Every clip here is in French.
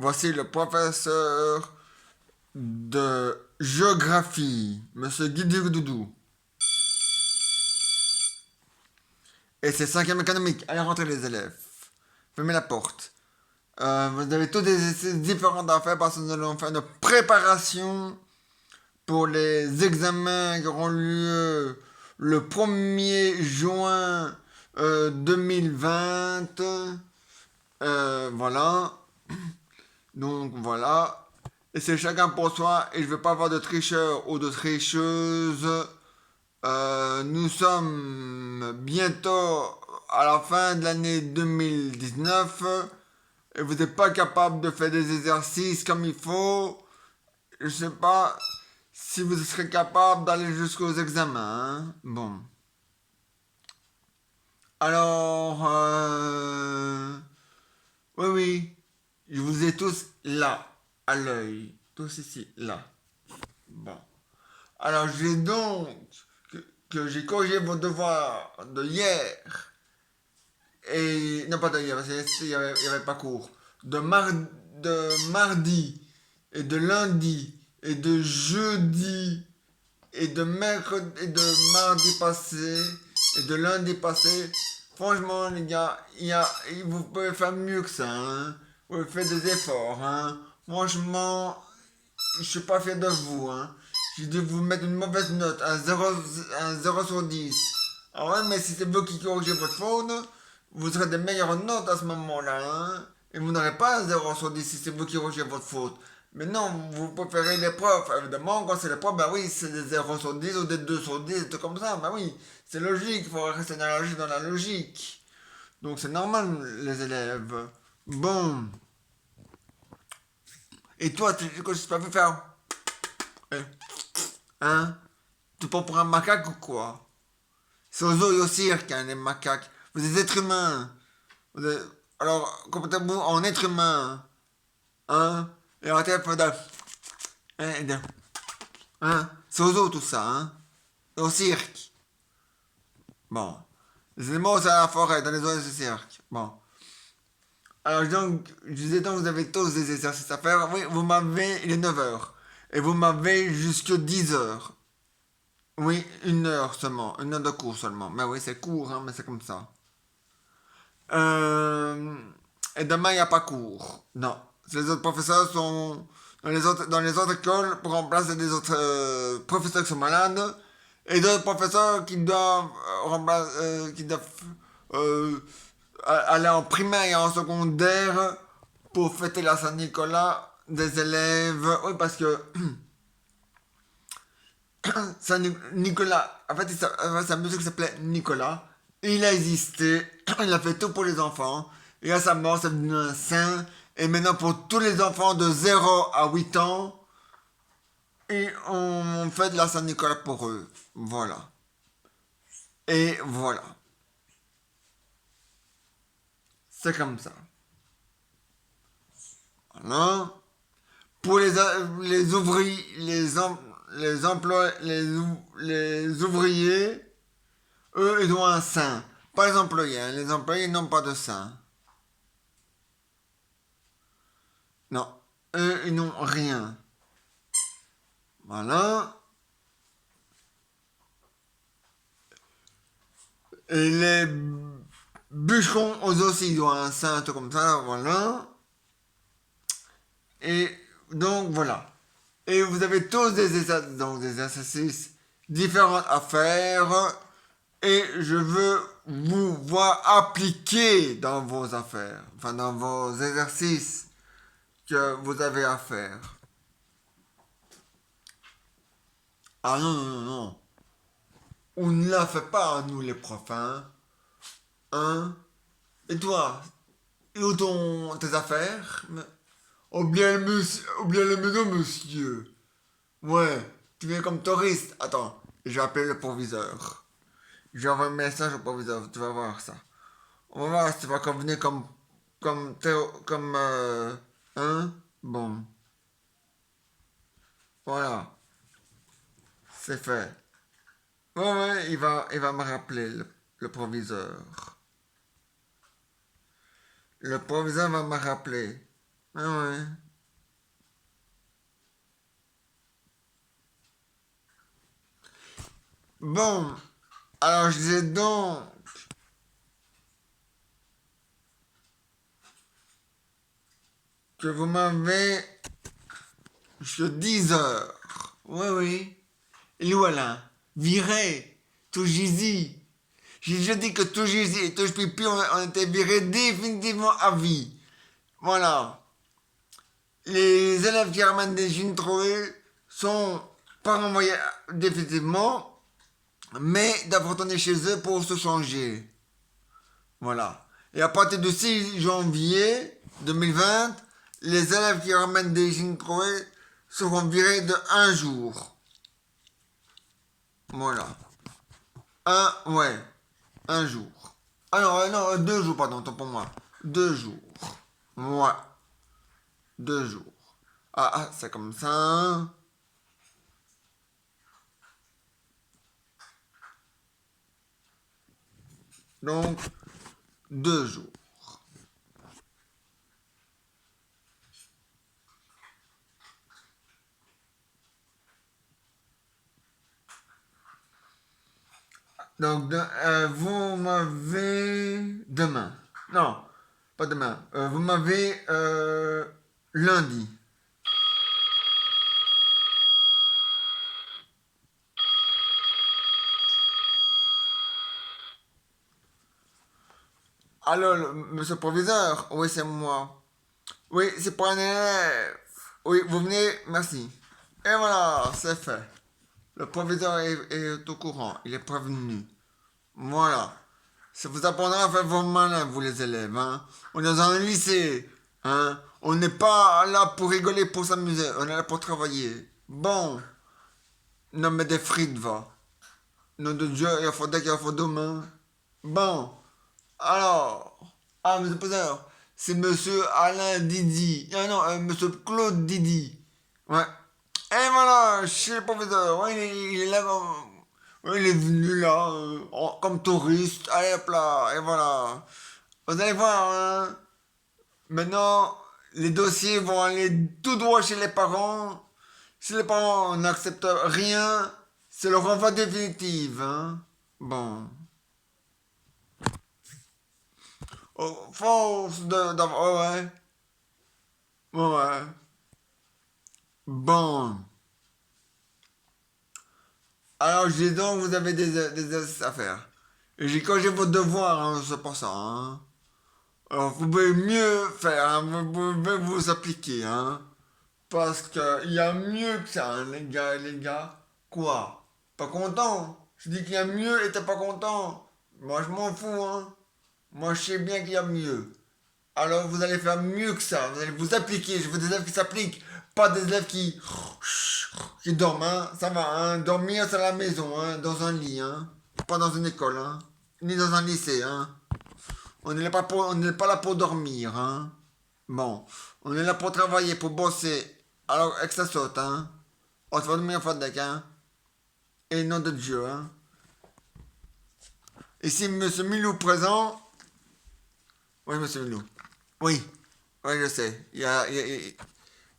Voici le professeur de géographie, Monsieur Guidoudou. Et c'est cinquième économique. Allez rentrer les élèves. Fermez la porte. Vous avez tous des essais différents à faire parce que nous allons faire une préparation pour les examens qui auront lieu le 1er juin 2020. Voilà. Donc voilà. Et c'est chacun pour soi. Et je ne veux pas avoir de tricheurs ou de tricheuses. Nous sommes bientôt à la fin de l'année 2019 et vous n'êtes pas capable de faire des exercices comme il faut. Je sais pas si vous serez capable d'aller jusqu'aux examens. Hein. Bon. Alors, oui, oui, je vous ai tous là, à l'œil. Tous ici, là. Bon. Alors, j'ai donc que j'ai corrigé vos devoirs de hier. Et non, pas de hier, parce qu'il n'y avait pas cours. De mardi, et de lundi, et de jeudi, et de mercredi, et de mardi passé, et de lundi passé. Franchement, les gars, vous pouvez faire mieux que ça. Hein. Vous pouvez faire des efforts. Hein. Franchement, je suis pas fier de vous. Hein. J'ai dû vous mettre une mauvaise note, un 0 sur 10. Ah ouais, mais si c'est vous qui corrigez votre faute, vous aurez des meilleures notes à ce moment-là. Hein. Et vous n'aurez pas un 0 sur 10 si c'est vous qui corrigez votre faute. Mais non, vous préférez les profs. Évidemment, quand c'est les profs, bah oui, c'est des 0 sur 10 ou des 2 sur 10, des trucs comme ça. Bah oui, c'est logique, il faut rester dans la logique. Donc c'est normal, les élèves. Bon. Et toi, tu sais que je peux faire? Eh, Hein? Tu prends pour un macaque ou quoi? C'est aux zoo et au cirque, hein, les macaques. Vous êtes êtres humains. Alors, comportez-vous en être humain. Hein? Et arrêtez un peu de... Hein? C'est aux zoo tout ça, hein? Et au cirque. Bon. Les animaux, c'est à la forêt, dans les zoos et au cirque. Bon. Alors, donc, je disais donc, vous avez tous des exercices à faire. Oui, vous m'avez... Il est 9 heures. Et vous m'avez jusque 10 heures. Oui, 1 heure seulement. 1 heure de cours seulement. Mais oui, c'est court, hein, mais c'est comme ça. Euh, et demain, il n'y a pas cours. Non. Les autres professeurs sont dans les autres écoles pour remplacer des autres professeurs qui sont malades. Et d'autres professeurs qui doivent, euh, aller en primaire et en secondaire pour fêter la Saint-Nicolas des élèves. Oui, parce que Nicolas, en fait, sa musique s'appelait Nicolas. Il a existé, il a fait tout pour les enfants. Et à sa mort, c'est devenu un saint. Et maintenant, pour tous les enfants de 0 à 8 ans, et on fait de la Saint-Nicolas pour eux. Voilà. Et voilà. C'est comme ça. Voilà. Pour les ouvriers, les emplois, les ouvriers, eux, ils ont un saint. Pas les employés. Hein. Les employés n'ont pas de saint. Non. Eux, ils n'ont rien. Voilà. Et les bûcherons, eux aussi, ils ont un saint, un truc comme ça. Voilà. Et donc, voilà. Et vous avez tous des exercices différents à faire. Et je veux vous voir appliquer dans vos affaires. Enfin, dans vos exercices que vous avez à faire. Ah non, non, non, non. On ne la fait pas, nous les profs, hein. Hein? Et toi? Et où tes affaires? Ou bien le maison, monsieur. Ouais, tu viens comme touriste. Attends, je vais appeler le proviseur. Je vais envoyer un message au proviseur, tu vas voir ça. On va voir si tu vas convenir hein? Bon, voilà, c'est fait. Ouais, ouais, il va me rappeler, le proviseur. Le proviseur va me rappeler. Ah ouais. Bon, alors je disais donc que vous m'avez jusqu'à 10 heures. Oui, oui. Et voilà. Viré. Tout gizi. J'ai déjà dit que tout gizi et tout pipi, on était virés définitivement à vie. Voilà. Les élèves qui ramènent des jeans troués sont pas renvoyés définitivement, mais doivent retourner chez eux pour se changer. Voilà. Et à partir du 6 janvier 2020, les élèves qui ramènent des jeans troués seront virés de un jour. Voilà. Ouais, un jour. Ah non, non, 2 jours, pardon, tant pour moi. 2 jours. Ouais, 2 jours. C'est comme ça, hein. Donc, 2 jours. Donc, vous m'avez demain. Non, pas demain. Vous m'avez lundi. Alors, monsieur le proviseur, oui, c'est moi. Oui, c'est pour un élève. Oui, vous venez, merci. Et voilà, c'est fait. Le proviseur est au courant, il est prévenu. Voilà. Ça vous apprendra à faire vos malins, vous les élèves. Hein. On est dans un lycée. Hein. On n'est pas là pour rigoler, pour s'amuser. On est là pour travailler. Bon. Non, mais des frites, va. Nom de Dieu, il faudrait qu'il faut demain. Bon. Alors. Ah, monsieur le professeur. C'est monsieur Alain Didi. Ah non, monsieur Claude Didi. Ouais. Et voilà, chez le professeur. Ouais, il est là ouais, il est venu là, comme touriste. Allez hop là. Et voilà. Vous allez voir, hein. Maintenant, les dossiers vont aller tout droit chez les parents. Si les parents n'acceptent rien, c'est le renvoi définitif, hein. Bon. Force oh ouais. Ouais. Bon. Alors, je dis donc, vous avez des exercices à faire. Et j'ai corrigé vos devoirs, hein, c'est pour ça, hein. Alors, vous pouvez mieux faire, hein, vous pouvez vous appliquer, hein. Parce qu'il y a mieux que ça, hein, les gars. Quoi? Pas content? Je dis qu'il y a mieux et t'es pas content. Moi, je m'en fous, hein. Moi, je sais bien qu'il y a mieux. Alors, vous allez faire mieux que ça. Vous allez vous appliquer. Je veux des élèves qui s'appliquent. Pas des élèves qui dorment, hein. Ça va, hein. Dormir, c'est à la maison, hein. Dans un lit, hein. Pas dans une école, hein. Ni dans un lycée, hein. On n'est pas là pour dormir, hein. Bon. On est là pour travailler, pour bosser. Alors, que ça saute, hein. On se va dormir Fadek, hein. Et nom de Dieu, hein. Ici, monsieur Milou présent. Oui, monsieur Milou. Oui. Oui, je sais.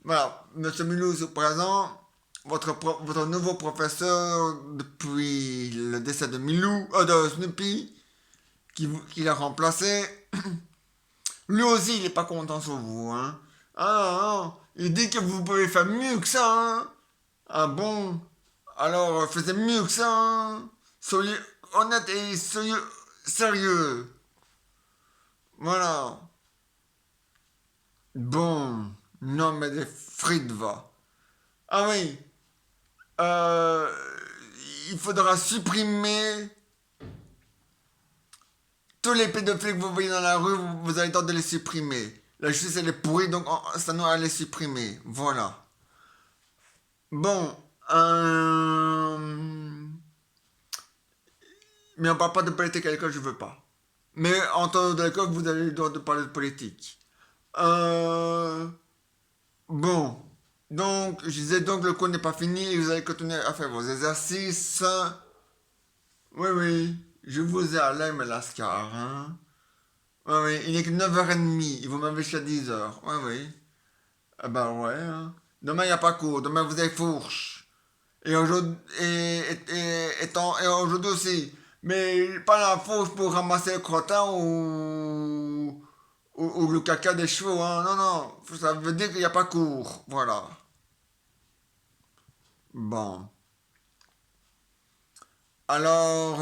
Voilà, monsieur Milou est présent. Votre nouveau professeur, depuis le décès de Milou, de Snoopy, qui l'a remplacé, lui aussi, il est pas content sur vous, hein. Ah non, non, il dit que vous pouvez faire mieux que ça, hein. Ah bon? Alors, faisait mieux que ça, hein. Soyez honnête et soyez sérieux. Voilà. Bon. Non, mais des frites, va. Ah oui. Euh, il faudra supprimer tous les pédophiles que vous voyez dans la rue, vous avez le temps de les supprimer. La justice, elle est pourrie, donc ça nous à les supprimer. Voilà. Bon. Mais on parle pas de politique à l'école, je veux pas. Mais en temps de l'école, vous avez le droit de parler de politique. Euh, bon. Donc, je disais donc le cours n'est pas fini et vous allez continuer à faire vos exercices. Oui, oui. Je vous ai à l'aime, Lascar, hein. Oui, oui. Il n'est que 9h30. Et vous m'avez jusqu'à 10h. Oui, oui. Ah bah ouais, hein. Demain, il n'y a pas cours. Demain, vous avez fourche. Et aujourd'hui, et aujourd'hui aussi. Mais pas la fourche pour ramasser le crottin ou le caca des chevaux, hein. Non, non. Ça veut dire qu'il n'y a pas cours. Voilà. Bon. Alors,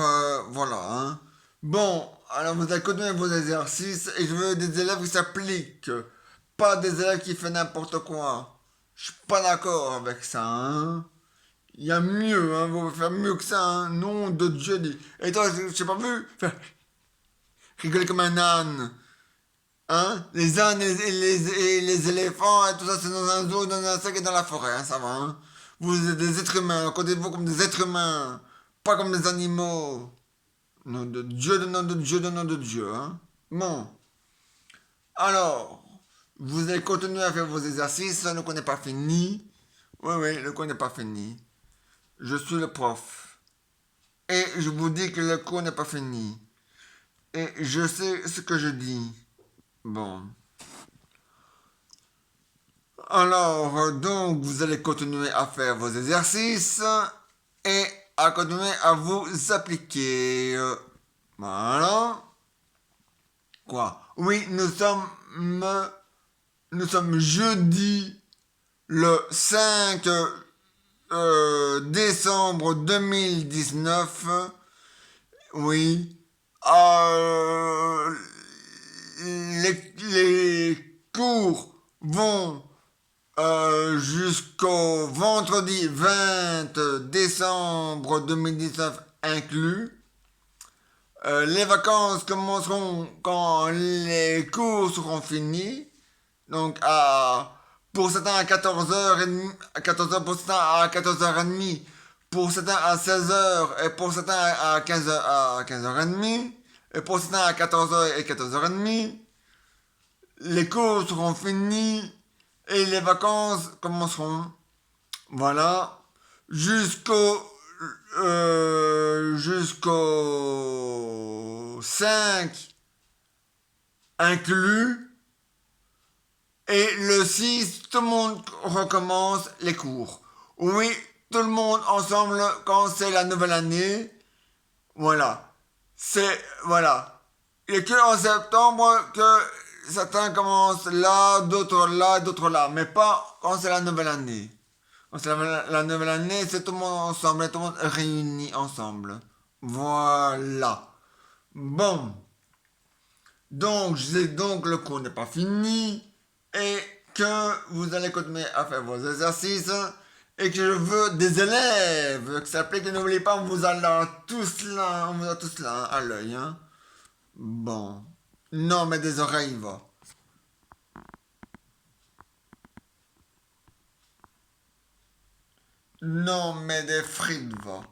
voilà, hein. Bon, alors vous allez continuer vos exercices et je veux des élèves qui s'appliquent. Pas des élèves qui font n'importe quoi. Je suis pas d'accord avec ça, hein. Il y a mieux, hein. Vous pouvez faire mieux que ça, hein. Nom de Dieu dit. Et toi, je t'ai pas vu faire rigoler comme un âne. Hein? Les ânes et les éléphants et tout ça, c'est dans un zoo, dans un sac et dans la forêt, hein, ça va, hein. Vous êtes des êtres humains, comptez-vous comme des êtres humains, pas comme des animaux. Nom de Dieu, de nom de Dieu, de nom de Dieu, hein. Bon, alors, vous allez continuer à faire vos exercices, le cours n'est pas fini. Oui, oui, le cours n'est pas fini. Je suis le prof. Et je vous dis que le cours n'est pas fini. Et je sais ce que je dis. Bon. Alors, donc, vous allez continuer à faire vos exercices et à continuer à vous appliquer. Voilà. Quoi? Oui, nous sommes jeudi le 5 décembre 2019. Oui. Euh, les cours vont jusqu'au vendredi 20 décembre 2019 inclus. Les vacances commenceront quand les cours seront finis. Donc pour certains à 14h30, à 14h pour certains à 14h30, pour certains à 16h et pour certains à 15h à 15h30 et pour certains à 14h et 14h30. Les cours seront finis et les vacances commenceront. Voilà. Jusqu'au 5 inclus. Et le 6, tout le monde recommence les cours. Oui, tout le monde ensemble quand c'est la nouvelle année. Voilà. Voilà. Il n'y a que en septembre que certains commencent là, d'autres là, d'autres là. Mais pas quand c'est la nouvelle année. Quand c'est la nouvelle année, c'est tout le monde ensemble, tout le monde réuni ensemble. Voilà. Bon. Donc, je dis donc le cours n'est pas fini et que vous allez continuer à faire vos exercices et que je veux des élèves. Que ça plaît que n'oubliez pas, on vous a tous là à l'œil. Hein. Bon. Non, mais des oreilles, va. Non, mais des frites, va.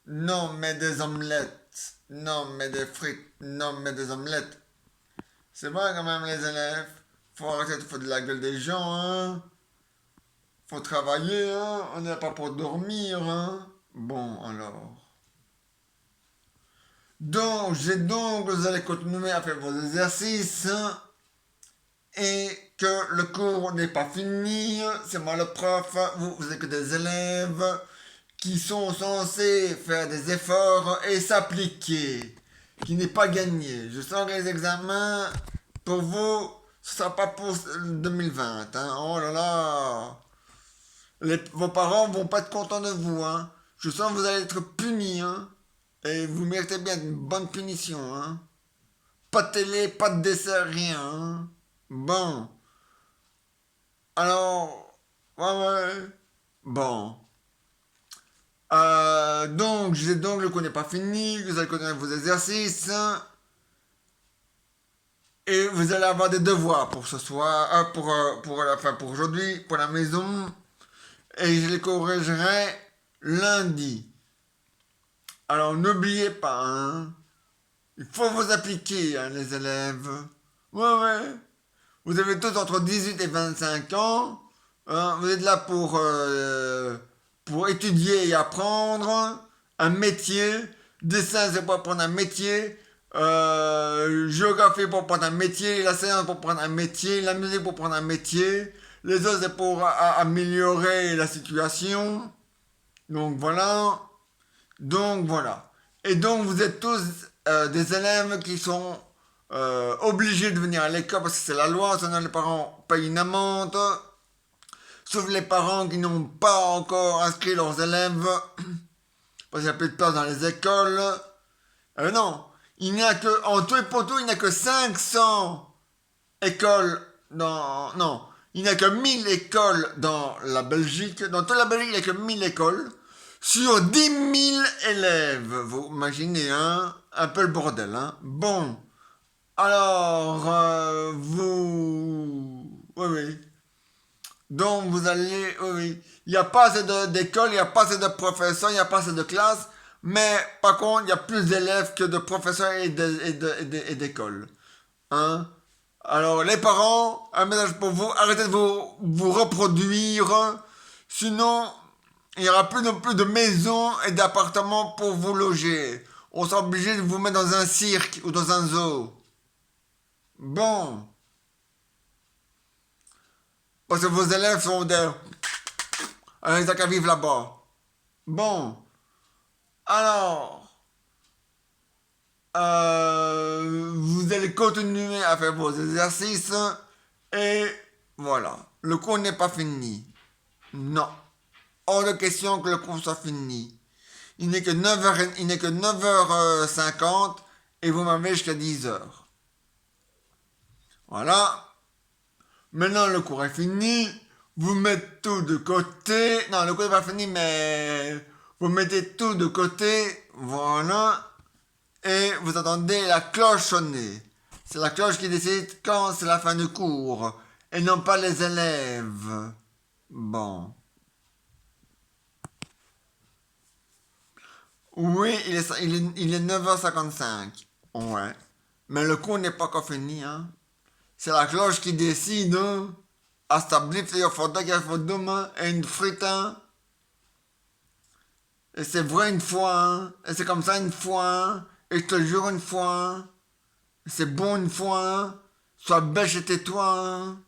Non, mais des omelettes. Non, mais des frites. Non, mais des omelettes. C'est vrai quand même, les élèves. Faut arrêter de foutre de la gueule des gens, hein. Faut travailler, hein. On n'est pas pour dormir, hein. Bon, alors. Donc, vous allez continuer à faire vos exercices, hein, et que le cours n'est pas fini. C'est moi le prof. Vous êtes que des élèves qui sont censés faire des efforts et s'appliquer. Qui n'est pas gagné. Je sens que les examens, pour vous, ce sera pas pour 2020, hein. Oh là là. Vos parents vont pas être contents de vous, hein. Je sens que vous allez être punis, hein. Et vous méritez bien une bonne punition, hein. Pas de télé, pas de dessert, rien, hein. Bon. Alors, ouais, ouais. Bon. Donc, je disais donc, le cours n'est pas fini, vous allez connaître vos exercices, hein, et vous allez avoir des devoirs pour ce soir, pour aujourd'hui, pour la maison, et je les corrigerai lundi. Alors, n'oubliez pas, hein, il faut vous appliquer, hein, les élèves. Ouais, ouais. Vous avez tous entre 18 et 25 ans. Hein, vous êtes là pour étudier et apprendre un métier. Dessin, c'est pour apprendre un métier. géographie pour prendre un métier, la science pour prendre un métier, la musique pour prendre un métier, les autres c'est pour améliorer la situation. Donc voilà. Donc voilà. Et donc vous êtes tous des élèves qui sont obligés de venir à l'école parce que c'est la loi, sinon les parents payent une amende. Sauf les parents qui n'ont pas encore inscrit leurs élèves parce qu'il n'y a plus de place dans les écoles. Non, il n'y a que, en tout et pour tout, il n'y a que 500 écoles dans, non, il n'y a que 1000 écoles dans la Belgique. Dans toute la Belgique, il n'y a que 1000 écoles sur 10 000 élèves. Vous imaginez, hein, un peu le bordel, hein. Bon, alors, oui, oui. Donc, vous allez, oui, oui. Il n'y a pas assez d'écoles, il n'y a pas assez de professeurs, il n'y a pas assez de classes. Mais, par contre, il y a plus d'élèves que de professeurs et d'écoles. Hein? Alors, les parents, un message pour vous, arrêtez de vous reproduire. Sinon, il n'y aura plus non plus de maisons et d'appartements pour vous loger. On sera obligé de vous mettre dans un cirque ou dans un zoo. Bon. Parce que vos élèves sont des... Ils ont qu'à vivre là-bas. Bon. Alors, vous allez continuer à faire vos exercices et voilà. Le cours n'est pas fini. Non. Hors de question que le cours soit fini. Il n'est que 9h, il n'est que 9h50 et vous m'avez jusqu'à 10h. Voilà. Maintenant, le cours est fini. Vous mettez tout de côté. Non, le cours n'est pas fini, mais vous mettez tout de côté. Voilà. Et vous attendez la cloche sonner. C'est la cloche qui décide quand c'est la fin du cours. Et non pas les élèves. Bon. Oui, il est 9h55. Ouais. Mais le cours n'est pas encore fini, hein. C'est la cloche qui décide, hein. Hasta blip, il faut qu'il faut demain et une frite, hein. Et c'est vrai une fois, hein. Et c'est comme ça une fois, hein. Et je te le jure une fois, hein. C'est bon une fois, hein. Sois bêche et tais-toi, hein.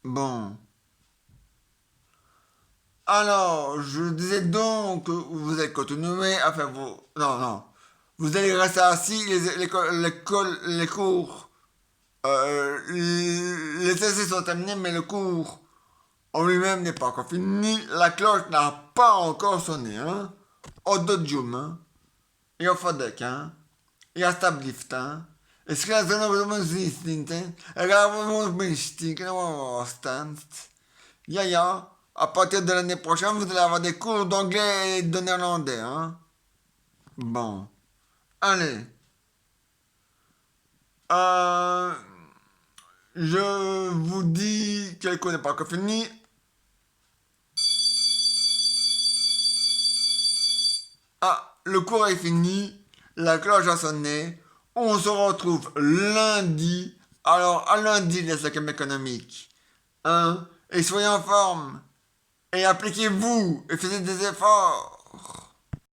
Bon. Alors, je disais donc que vous allez continuer à faire vos... Non, non. Vous allez rester assis, les cours... les essais sont terminés, mais le cours en lui-même n'est pas encore fini. La cloche n'a pas encore sonné, hein. Ododium, hein. Et au Fodec, hein. Et à Stablift, hein. Et ce que la zone de mon instinct, hein. Et là, mon instinct, ya, ya. À partir de l'année prochaine, vous allez avoir des cours d'anglais et de néerlandais, hein. Bon. Allez. Euh, je vous dis que le cours n'est pas encore fini. Ah, le cours est fini. La cloche a sonné. On se retrouve lundi. Alors, à lundi, les cinquièmes économiques. Hein? Et soyez en forme. Et appliquez-vous. Et faites des efforts.